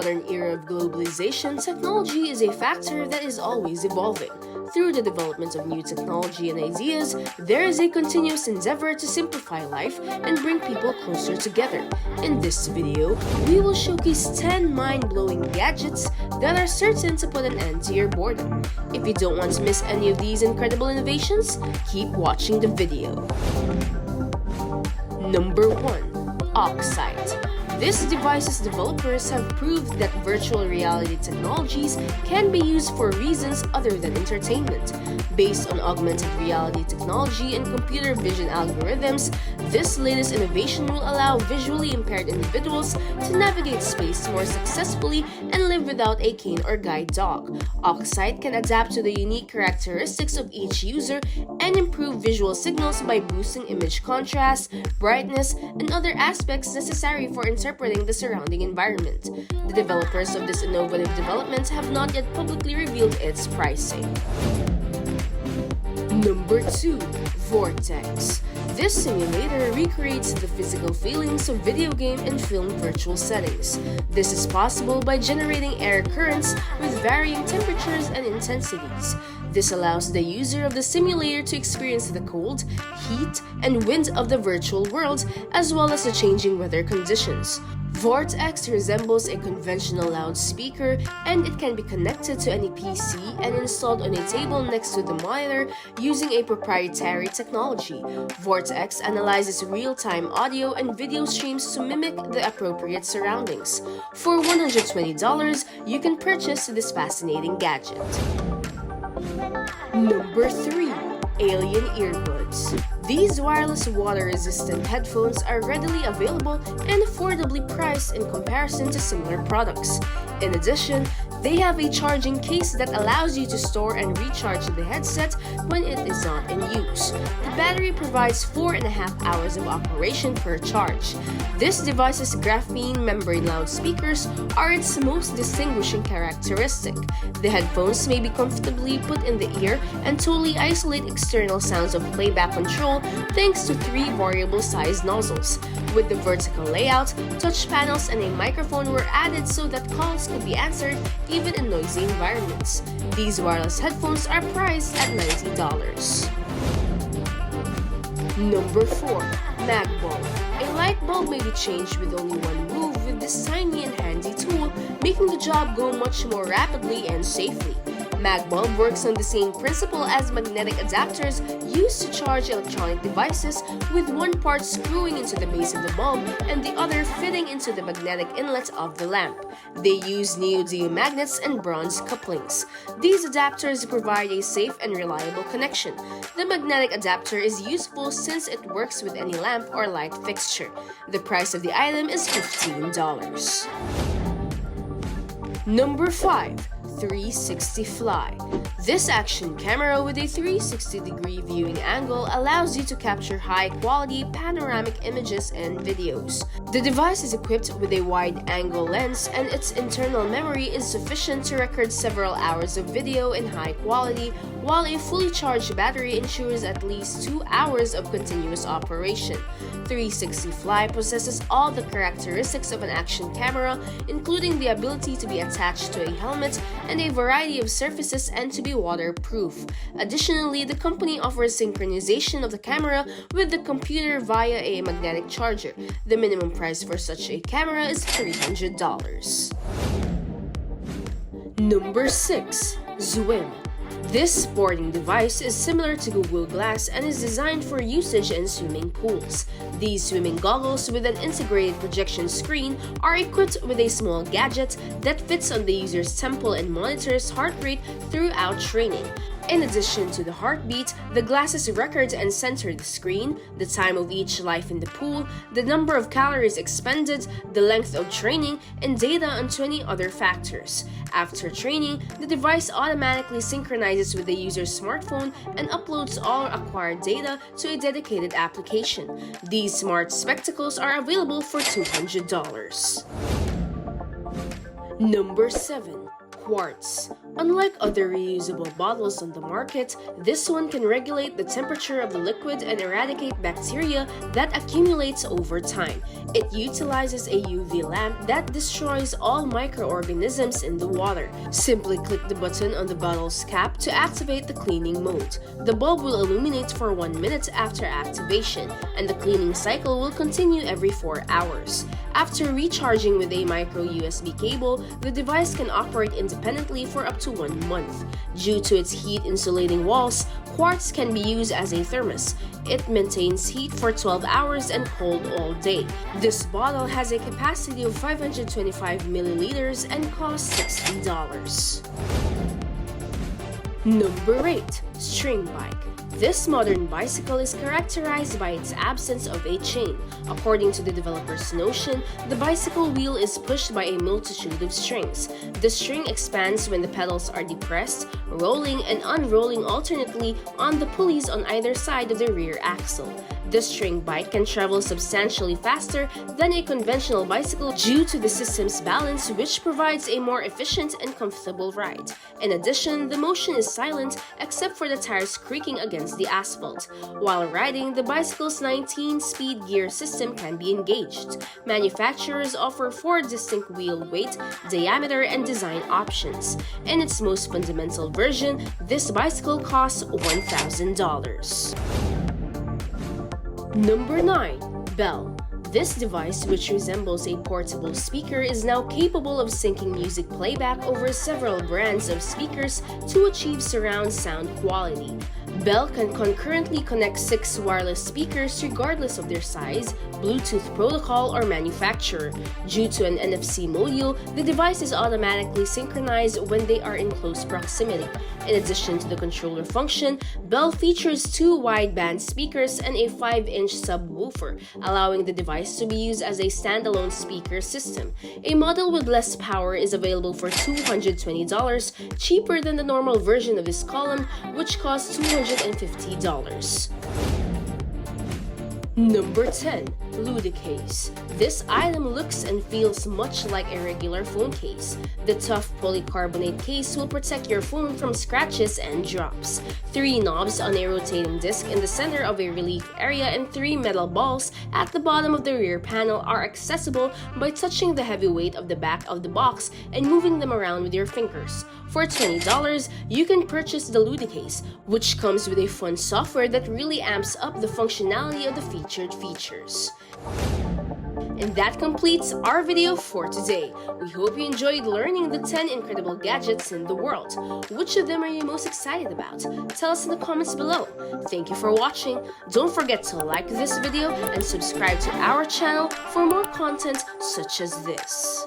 modern era of globalization, technology is a factor that is always evolving. Through the development of new technology and ideas, there is a continuous endeavor to simplify life and bring people closer together. In this video, we will showcase 10 mind-blowing gadgets that are certain to put an end to your boredom. If you don't want to miss any of these incredible innovations, keep watching the video. Number 1. OXSIGHT. This device's developers have proved that virtual reality technologies can be used for reasons other than entertainment. Based on augmented reality technology and computer vision algorithms, this latest innovation will allow visually impaired individuals to navigate space more successfully and live without a cane or guide dog. Oxide can adapt to the unique characteristics of each user and improve visual signals by boosting image contrast, brightness, and other aspects necessary for interpreting the surrounding environment. The developers of this innovative development have not yet publicly revealed its pricing. Number 2. VORTX. This simulator recreates the physical feelings of video game and film virtual settings. This is possible by generating air currents with varying temperatures and intensities. This allows the user of the simulator to experience the cold, heat, and wind of the virtual world, as well as the changing weather conditions. VORTX resembles a conventional loudspeaker, and it can be connected to any PC and installed on a table next to the monitor using a proprietary technology. VORTX analyzes real-time audio and video streams to mimic the appropriate surroundings. For $120, you can purchase this fascinating gadget. Number 3. Alien Earbuds. These wireless water-resistant headphones are readily available and affordably priced in comparison to similar products. In addition, they have a charging case that allows you to store and recharge the headset when it is not in use. The battery provides 4.5 hours of operation per charge. This device's graphene membrane loudspeakers are its most distinguishing characteristic. The headphones may be comfortably put in the ear and totally isolate external sounds of playback control thanks to 3 variable size nozzles. With the vertical layout, touch panels and a microphone were added so that calls could be answered even in noisy environments. These wireless headphones are priced at $90. Number 4. MAGBULB. A light bulb may be changed with only one move with this tiny and handy tool, making the job go much more rapidly and safely. MAGBULB works on the same principle as magnetic adapters used to charge electronic devices, with one part screwing into the base of the bulb and the other fitting into the magnetic inlet of the lamp. They use neodymium magnets and bronze couplings. These adapters provide a safe and reliable connection. The magnetic adapter is useful since it works with any lamp or light fixture. The price of the item is $15. Number 5. 360 Fly. This action camera with a 360-degree viewing angle allows you to capture high-quality panoramic images and videos. The device is equipped with a wide-angle lens, and its internal memory is sufficient to record several hours of video in high quality, while a fully charged battery ensures at least 2 hours of continuous operation. 360 Fly possesses all the characteristics of an action camera, including the ability to be attached to a helmet and a variety of surfaces and to be waterproof. Additionally, the company offers synchronization of the camera with the computer via a magnetic charger. The minimum price for such a camera is $300. Number 6. Zwim. This sporting device is similar to Google Glass and is designed for usage in swimming pools. These swimming goggles with an integrated projection screen are equipped with a small gadget that fits on the user's temple and monitors heart rate throughout training. In addition to the heartbeat, the glasses record and center the screen, the time of each life in the pool, the number of calories expended, the length of training, and data on 20 other factors. After training, the device automatically synchronizes with the user's smartphone and uploads all acquired data to a dedicated application. These smart spectacles are available for $200. Number 7. Quartz. Unlike other reusable bottles on the market, this one can regulate the temperature of the liquid and eradicate bacteria that accumulates over time. It utilizes a UV lamp that destroys all microorganisms in the water. Simply click the button on the bottle's cap to activate the cleaning mode. The bulb will illuminate for 1 minute after activation, and the cleaning cycle will continue every 4 hours. After recharging with a micro USB cable, the device can operate independently for up to 1 month. Due to its heat-insulating walls, Quartz can be used as a thermos. It maintains heat for 12 hours and cold all day. This bottle has a capacity of 525 milliliters and costs $60. Number 8. STRINGBIKE. This modern bicycle is characterized by its absence of a chain. According to the developer's notion, the bicycle wheel is pushed by a multitude of strings. The string expands when the pedals are depressed, rolling and unrolling alternately on the pulleys on either side of the rear axle. The STRINGBIKE can travel substantially faster than a conventional bicycle due to the system's balance, which provides a more efficient and comfortable ride. In addition, the motion is silent except for the tires creaking against the asphalt. While riding, the bicycle's 19-speed gear system can be engaged. Manufacturers offer 4 distinct wheel weight, diameter, and design options. In its most fundamental version, this bicycle costs $1,000. Number 9. BELLE. This device, which resembles a portable speaker, is now capable of syncing music playback over several brands of speakers to achieve surround sound quality. BELLE can concurrently connect 6 wireless speakers regardless of their size, Bluetooth protocol, or manufacturer. Due to an NFC module, the device is automatically synchronized when they are in close proximity. In addition to the controller function, BELLE features 2 wideband speakers and a 5-inch subwoofer, allowing the device to be used as a standalone speaker system. A model with less power is available for $220, cheaper than the normal version of this column, which costs $250. Number 10. LUDICASE. This item looks and feels much like a regular phone case. The tough polycarbonate case will protect your phone from scratches and drops. 3 knobs on a rotating disc in the center of a relief area and 3 metal balls at the bottom of the rear panel are accessible by touching the heavy weight of the back of the box and moving them around with your fingers. For $20, you can purchase the LUDICASE, which comes with a fun software that really amps up the functionality of the featured features. And that completes our video for today. We hope you enjoyed learning the 10 incredible gadgets in the world. Which of them are you most excited about? Tell us in the comments below. Thank you for watching. Don't forget to like this video and subscribe to our channel for more content such as this.